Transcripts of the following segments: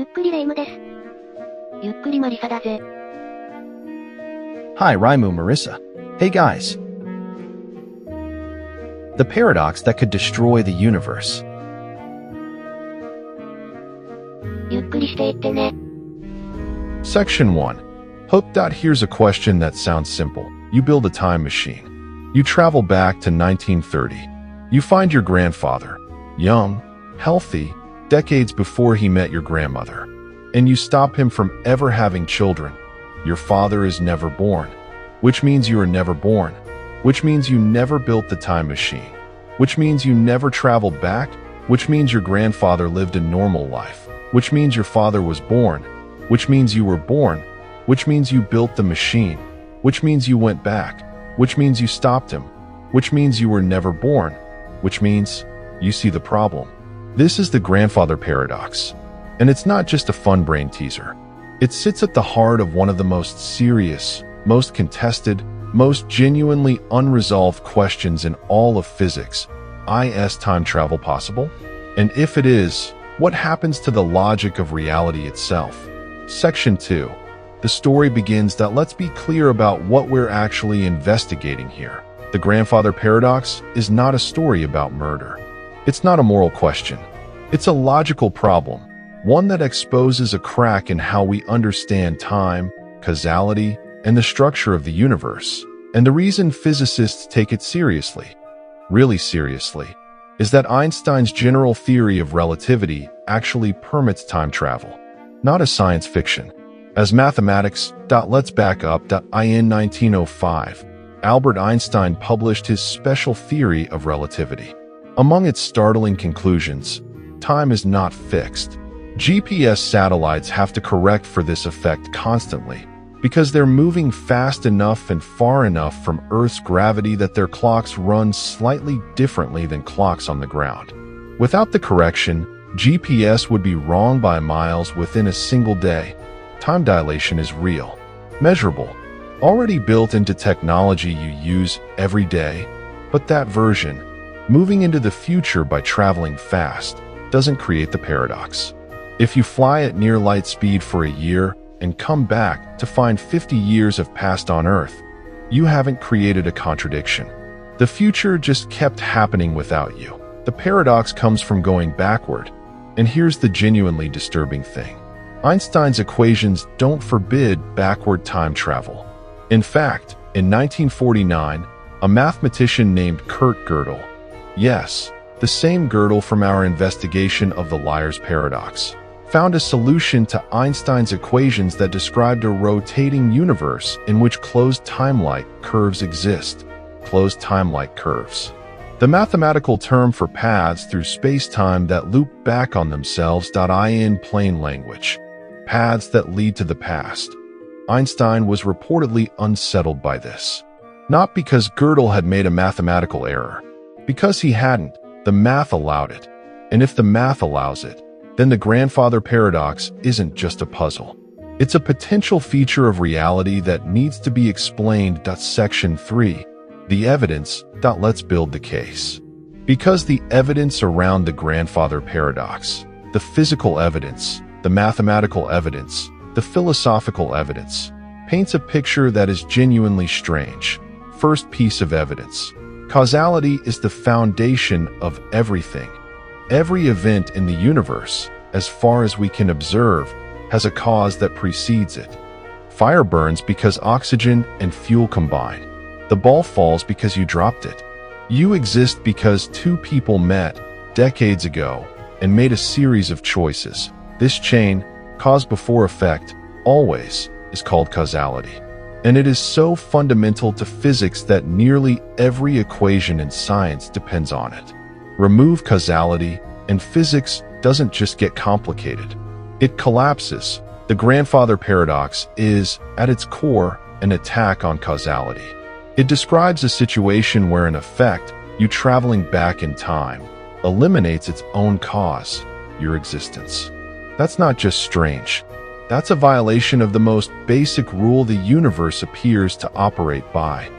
っくりレ夢ムです。ゆっくりマリサだぜ。Hi, Raimu Marissa. Hey guys. The paradox that could destroy the universe. ゆっくりしていってね。 Section 1. Hope. Here's a question that sounds simple. You build a time machine. You travel back to 1930. You find your grandfather, young, healthy, decades before he met your grandmother. And you stop him from ever having children. Your father is never born, which means you are never born, which means you never built the time machine, which means you never traveled back, which means your grandfather lived a normal life, which means your father was born, which means you were born, which means you built the machine, which means you went back, which means you stopped him, which means you were never born, which means you see the problem. This is the grandfather paradox. And it's not just a fun brain teaser. It sits at the heart of one of the most serious, most contested, most genuinely unresolved questions in all of physics. Is time travel possible? And if it is, what happens to the logic of reality itself? Section 2. The story begins. Let's be clear about what we're actually investigating here. The grandfather paradox is not a story about murder. It's not a moral question. It's a logical problem. One that exposes a crack in how we understand time, causality, and the structure of the universe. And the reason physicists take it seriously, really seriously, is that Einstein's general theory of relativity actually permits time travel, not as science fiction. As mathematics. Let's back up. In 1905, Albert Einstein published his special theory of relativity. Among its startling conclusions, time is not fixed. GPS satellites have to correct for this effect constantly, because they're moving fast enough and far enough from Earth's gravity that their clocks run slightly differently than clocks on the ground. Without the correction, GPS would be wrong by miles within a single day. Time dilation is real, measurable, already built into technology you use every day. But that version, moving into the future by traveling fast, doesn't create the paradox. If you fly at near light speed for a year and come back to find 50 years have passed on Earth, you haven't created a contradiction. The future just kept happening without you. The paradox comes from going backward. And here's the genuinely disturbing thing. Einstein's equations don't forbid backward time travel. In fact, in 1949, a mathematician named Kurt Gödel, yes, the same Gödel from our investigation of the liar's paradox, found a solution to Einstein's equations that described a rotating universe in which closed time-like curves exist. Closed time-like curves. The mathematical term for paths through space-time that loop back on themselves. In plain language, paths that lead to the past. Einstein was reportedly unsettled by this. Not because Gödel had made a mathematical error. Because he hadn't, the math allowed it. And if the math allows it, then the grandfather paradox isn't just a puzzle. It's a potential feature of reality that needs to be explained. Section 3. The evidence. Let's build the case. Because the evidence around the grandfather paradox, the physical evidence, the mathematical evidence, the philosophical evidence, paints a picture that is genuinely strange. First piece of evidence. Causality is the foundation of everything. Every event in the universe, as far as we can observe, has a cause that precedes it. Fire burns because oxygen and fuel combine. The ball falls because you dropped it. You exist because two people met decades ago and made a series of choices. This chain, cause before effect, always, is called causality. And it is so fundamental to physics that nearly every equation in science depends on it. Remove causality, and physics doesn't just get complicated. It collapses. The grandfather paradox is, at its core, an attack on causality. It describes a situation where an effect, you traveling back in time, eliminates its own cause, your existence. That's not just strange. That's a violation of the most basic rule the universe appears to operate by.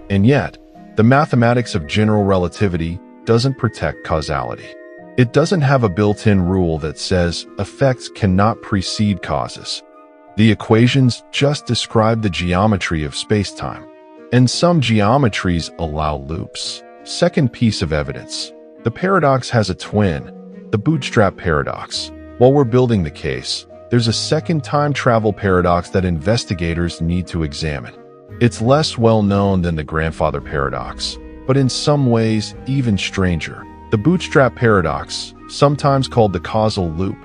And yet, the mathematics of general relativity doesn't protect causality. It doesn't have a built-in rule that says effects cannot precede causes. The equations just describe the geometry of space-time, and some geometries allow loops. Second piece of evidence. The paradox has a twin, the bootstrap paradox. While we're building the case, there's a second time travel paradox that investigators need to examine. It's less well known than the grandfather paradox, but in some ways even stranger. The bootstrap paradox, sometimes called the causal loop,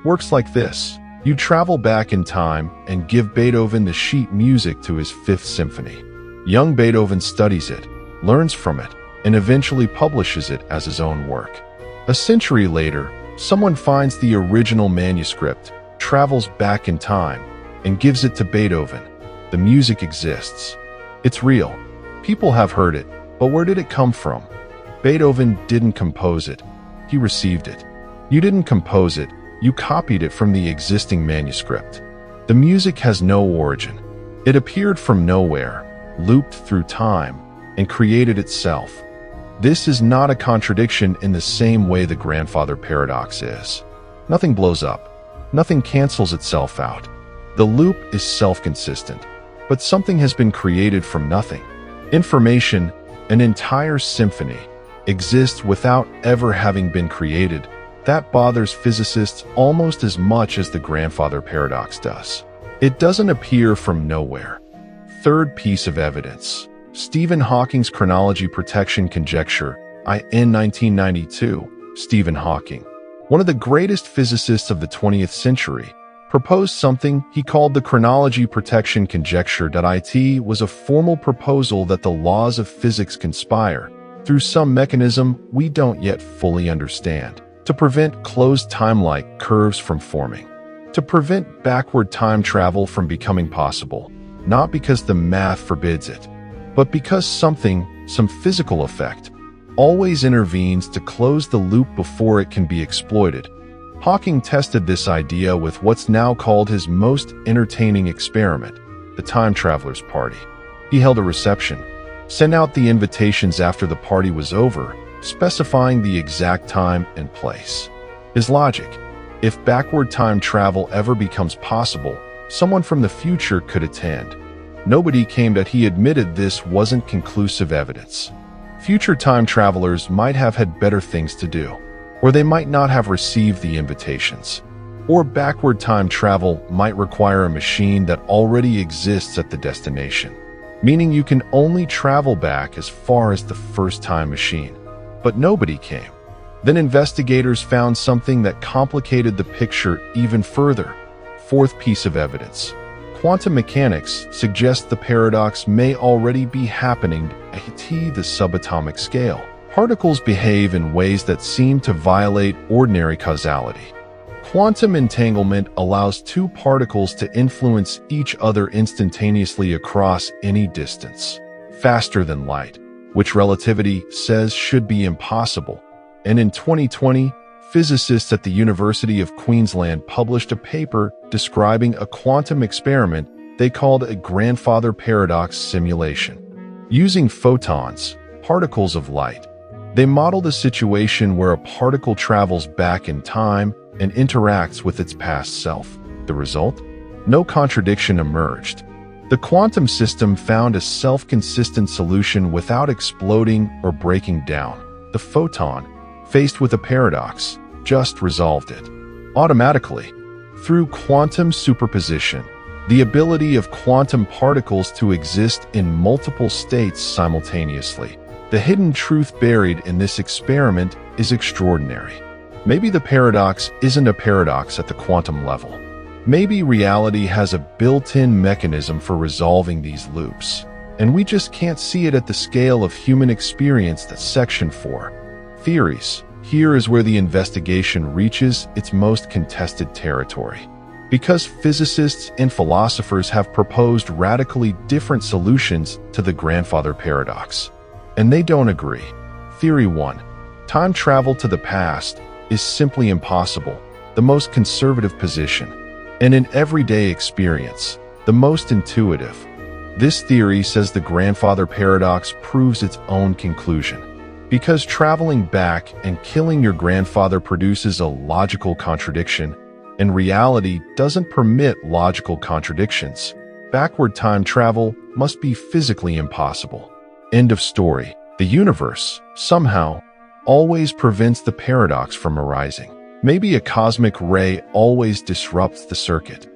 works like this. You travel back in time and give Beethoven the sheet music to his Fifth Symphony. Young Beethoven studies it, learns from it, and eventually publishes it as his own work. A century later, someone finds the original manuscript, travels back in time, and gives it to Beethoven. The music exists. It's real. People have heard it, but where did it come from? Beethoven didn't compose it. He received it. You didn't compose it. You copied it from the existing manuscript. The music has no origin. It appeared from nowhere, looped through time, and created itself. This is not a contradiction in the same way the grandfather paradox is. Nothing blows up. Nothing cancels itself out. The loop is self-consistent, but something has been created from nothing. Information, an entire symphony, exists without ever having been created. That bothers physicists almost as much as the grandfather paradox does. It doesn't appear from nowhere. Third piece of evidence. Stephen Hawking's chronology protection conjecture, in 1992. Stephen Hawking, one of the greatest physicists of the 20th century, proposed something he called the chronology protection conjecture. It was a formal proposal that the laws of physics conspire, through some mechanism we don't yet fully understand, to prevent closed time-like curves from forming, to prevent backward time travel from becoming possible, not because the math forbids it, but because something, some physical effect, always intervenes to close the loop before it can be exploited. Hawking tested this idea with what's now called his most entertaining experiment, the time traveler's party. He held a reception, sent out the invitations after the party was over, specifying the exact time and place. His logic: if backward time travel ever becomes possible, someone from the future could attend. Nobody came, but he admitted this wasn't conclusive evidence. Future time travelers might have had better things to do, or they might not have received the invitations. Or backward time travel might require a machine that already exists at the destination, meaning you can only travel back as far as the first time machine. But nobody came. Then investigators found something that complicated the picture even further. Fourth piece of evidence. Quantum mechanics suggests the paradox may already be happening at the subatomic scale. Particles behave in ways that seem to violate ordinary causality. Quantum entanglement allows two particles to influence each other instantaneously across any distance, faster than light, which relativity says should be impossible. And in 2020, physicists at the University of Queensland published a paper describing a quantum experiment they called a grandfather paradox simulation. Using photons, particles of light, they modeled a situation where a particle travels back in time and interacts with its past self. The result? No contradiction emerged. The quantum system found a self-consistent solution without exploding or breaking down. The photon, faced with a paradox, just resolved it automatically. Through quantum superposition, the ability of quantum particles to exist in multiple states simultaneously. The hidden truth buried in this experiment is extraordinary. Maybe the paradox isn't a paradox at the quantum level. Maybe reality has a built-in mechanism for resolving these loops, and we just can't see it at the scale of human experience. That's Section 4. Theories. Here is where the investigation reaches its most contested territory. Because physicists and philosophers have proposed radically different solutions to the grandfather paradox, and they don't agree. Theory 1. Time travel to the past is simply impossible, the most conservative position, and in everyday experience, the most intuitive. This theory says the grandfather paradox proves its own conclusion. Because traveling back and killing your grandfather produces a logical contradiction, and reality doesn't permit logical contradictions. Backward time travel must be physically impossible. End of story. The universe, somehow, always prevents the paradox from arising. Maybe a cosmic ray always disrupts the circuit.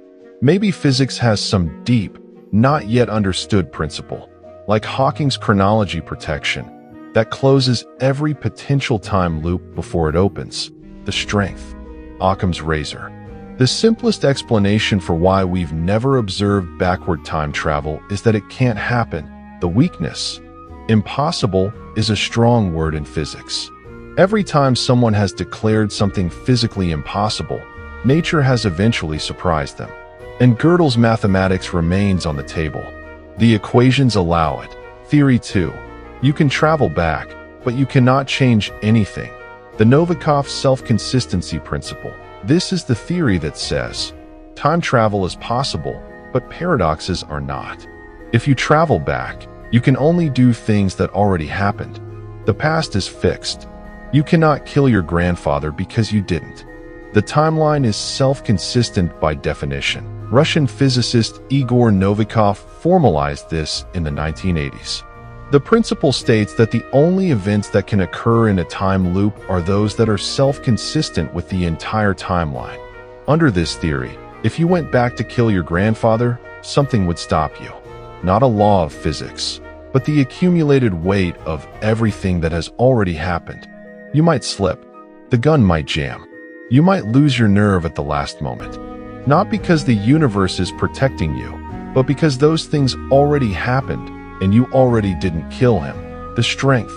Maybe physics has some deep, not yet understood principle, like Hawking's chronology protection, that closes every potential time loop before it opens. The strength. Occam's razor. The simplest explanation for why we've never observed backward time travel is that it can't happen. The weakness. Impossible is a strong word in physics. Every time someone has declared something physically impossible, nature has eventually surprised them. And Gödel's mathematics remains on the table. The equations allow it. Theory 2. You can travel back, but you cannot change anything. The Novikov self-consistency principle. This is the theory that says, time travel is possible, but paradoxes are not. If you travel back, you can only do things that already happened. The past is fixed. You cannot kill your grandfather because you didn't. The timeline is self-consistent by definition. Russian physicist Igor Novikov formalized this in the 1980s. The principle states that the only events that can occur in a time loop are those that are self-consistent with the entire timeline. Under this theory, if you went back to kill your grandfather, something would stop you. Not a law of physics, but the accumulated weight of everything that has already happened. You might slip. The gun might jam. You might lose your nerve at the last moment. Not because the universe is protecting you, but because those things already happened and you already didn't kill him. The strength.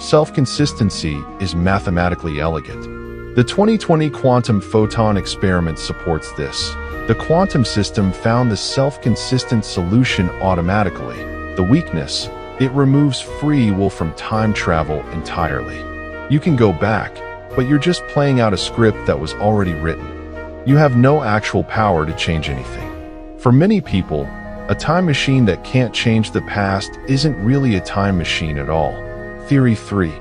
Self-consistency is mathematically elegant. The 2020 quantum photon experiment supports this. The quantum system found the self-consistent solution automatically. The weakness. It removes free will from time travel entirely. You can go back, but you're just playing out a script that was already written. You have no actual power to change anything. For many people, a time machine that can't change the past isn't really a time machine at all. Theory 3.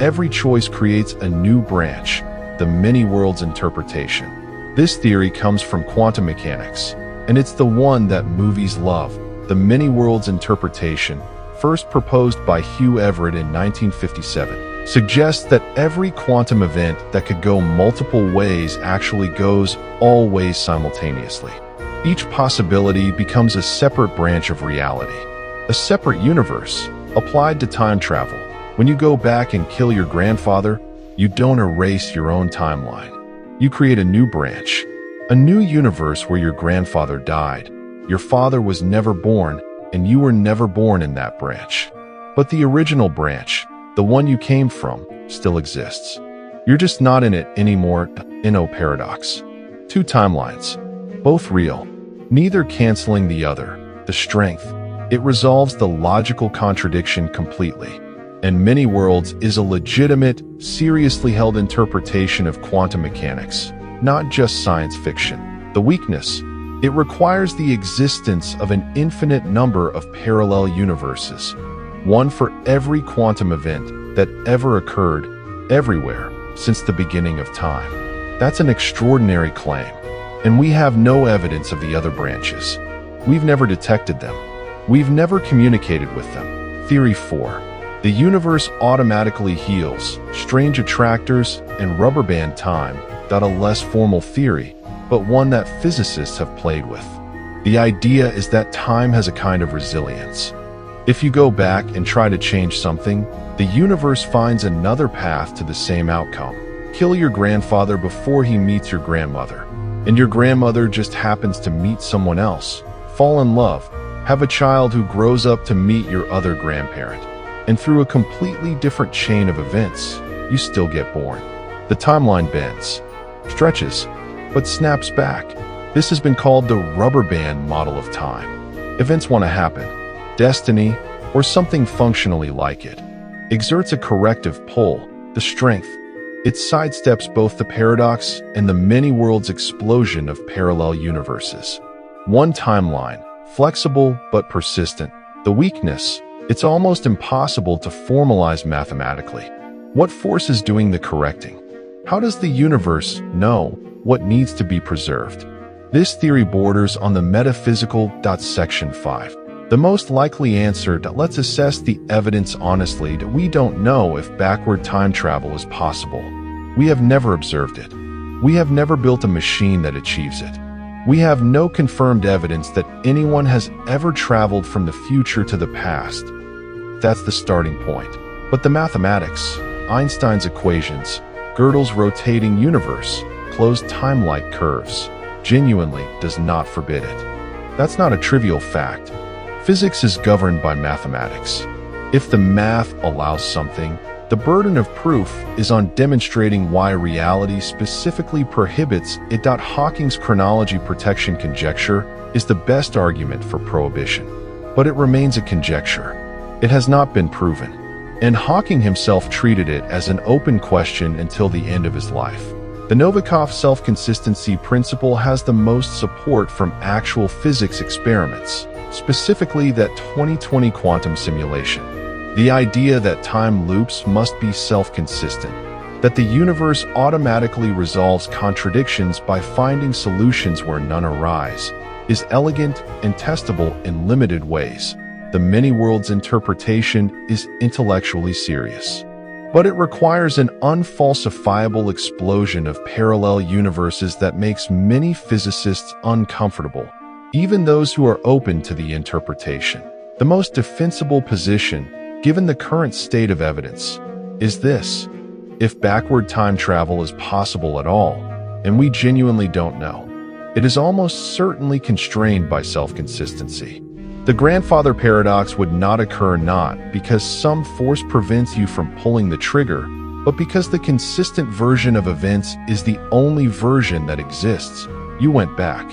Every choice creates a new branch, the many worlds interpretation. This theory comes from quantum mechanics, and it's the one that movies love. The many worlds interpretation, first proposed by Hugh Everett in 1957, suggests that every quantum event that could go multiple ways actually goes all ways simultaneously. Each possibility becomes a separate branch of reality, a separate universe, applied to time travel. When you go back and kill your grandfather, you don't erase your own timeline. You create a new branch, a new universe where your grandfather died. Your father was never born, and you were never born in that branch. But the original branch, the one you came from, still exists. You're just not in it anymore. No paradox. Two timelines, both real, neither canceling the other. The strength. It resolves the logical contradiction completely. And many worlds is a legitimate, seriously held interpretation of quantum mechanics, not just science fiction. The weakness. It requires the existence of an infinite number of parallel universes, one for every quantum event that ever occurred, everywhere, since the beginning of time. That's an extraordinary claim. And we have no evidence of the other branches. We've never detected them. We've never communicated with them. Theory 4. The universe automatically heals, strange attractors, and rubber band time. A less formal theory, but one that physicists have played with. The idea is that time has a kind of resilience. If you go back and try to change something, the universe finds another path to the same outcome. Kill your grandfather before he meets your grandmother, and your grandmother just happens to meet someone else, fall in love, have a child who grows up to meet your other grandparent, and through a completely different chain of events, you still get born. The timeline bends, stretches, but snaps back. This has been called the rubber band model of time. Events want to happen. Destiny, or something functionally like it, exerts a corrective pull, the strength. It sidesteps both the paradox and the many worlds explosion of parallel universes. One timeline, flexible but persistent. The weakness. It's almost impossible to formalize mathematically. What force is doing the correcting? How does the universe know what needs to be preserved? This theory borders on the metaphysical. Section 5. The most likely answer that lets assess the evidence honestly that we don't know if backward time travel is possible. We have never observed it. We have never built a machine that achieves it. We have no confirmed evidence that anyone has ever traveled from the future to the past. That's the starting point. But the mathematics, Einstein's equations, Gödel's rotating universe, closed time-like curves, genuinely does not forbid it. That's not a trivial fact. Physics is governed by mathematics. If the math allows something, the burden of proof is on demonstrating why reality specifically prohibits it. Hawking's chronology protection conjecture is the best argument for prohibition, but it remains a conjecture. It has not been proven, and Hawking himself treated it as an open question until the end of his life. The Novikov self-consistency principle has the most support from actual physics experiments, specifically that 2020 quantum simulation. The idea that time loops must be self-consistent, that the universe automatically resolves contradictions by finding solutions where none arise, is elegant and testable in limited ways. The many worlds interpretation is intellectually serious. But it requires an unfalsifiable explosion of parallel universes that makes many physicists uncomfortable, even those who are open to the interpretation. The most defensible position, given the current state of evidence, is this: if backward time travel is possible at all, and we genuinely don't know, it is almost certainly constrained by self-consistency. The grandfather paradox would not occur not because some force prevents you from pulling the trigger, but because the consistent version of events is the only version that exists. You went back.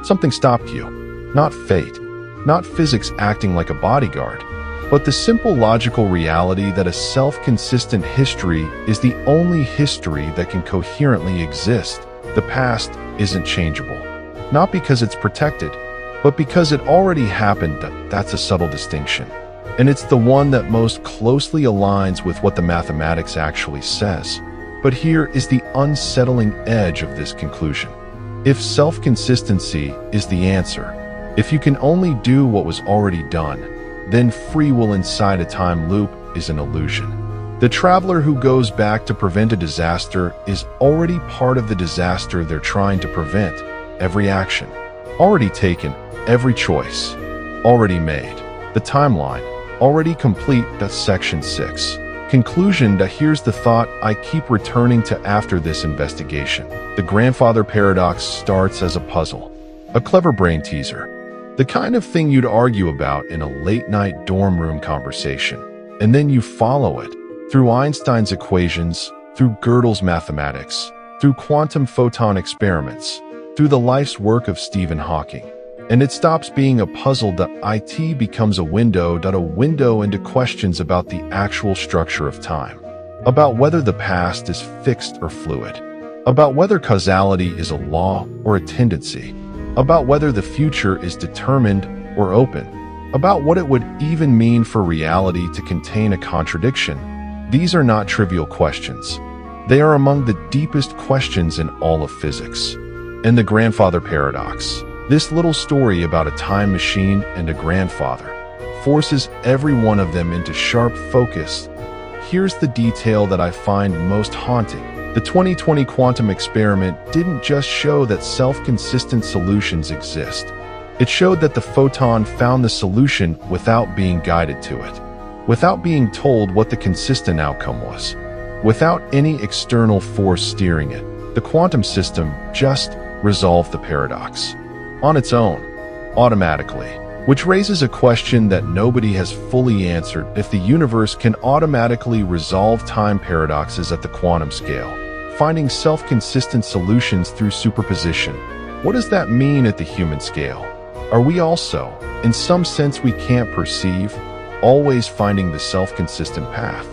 Something stopped you. Not fate, not physics acting like a bodyguard, but the simple logical reality that a self-consistent history is the only history that can coherently exist. The past isn't changeable, not because it's protected, but because it already happened. That's a subtle distinction, and it's the one that most closely aligns with what the mathematics actually says. But here is the unsettling edge of this conclusion. If self-consistency is the answer, if you can only do what was already done, then free will inside a time loop is an illusion. The traveler who goes back to prevent a disaster is already part of the disaster they're trying to prevent. Every action, already taken, every choice, already made. The timeline, already complete. That's section 6. Conclusion. Here's the thought I keep returning to after this investigation. The grandfather paradox starts as a puzzle, a clever brain teaser, the kind of thing you'd argue about in a late-night dorm room conversation. And then you follow it, through Einstein's equations, through Gödel's mathematics, through quantum photon experiments, through the life's work of Stephen Hawking. And it stops being a puzzle. It becomes a window into questions about the actual structure of time, about whether the past is fixed or fluid, about whether causality is a law or a tendency, about whether the future is determined or open, about what it would even mean for reality to contain a contradiction. These are not trivial questions. They are among the deepest questions in all of physics. And the grandfather paradox, this little story about a time machine and a grandfather, forces every one of them into sharp focus. Here's the detail that I find most haunting. The 2020 quantum experiment didn't just show that self-consistent solutions exist. It showed that the photon found the solution without being guided to it, without being told what the consistent outcome was, without any external force steering it. The quantum system just resolved the paradox on its own, automatically, which raises a question that nobody has fully answered. If the universe can automatically resolve time paradoxes at the quantum scale, finding self-consistent solutions through superposition, what does that mean at the human scale? Are we also, in some sense we can't perceive, always finding the self-consistent path?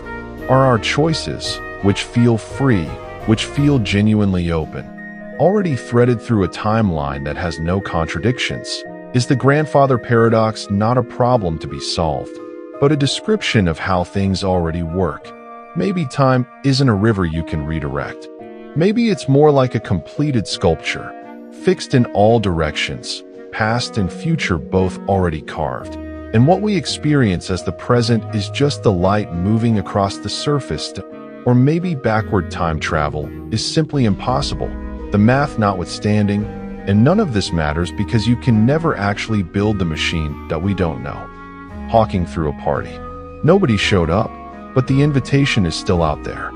Are our choices, which feel free, which feel genuinely open, already threaded through a timeline that has no contradictions? Is the grandfather paradox not a problem to be solved, but a description of how things already work? Maybe time isn't a river you can redirect. Maybe it's more like a completed sculpture, fixed in all directions, past and future both already carved. And what we experience as the present is just the light moving across the surface. Or maybe backward time travel is simply impossible, the math notwithstanding, and none of this matters because you can never actually build the machine that we don't know. Hawking through a party. Nobody showed up, but the invitation is still out there.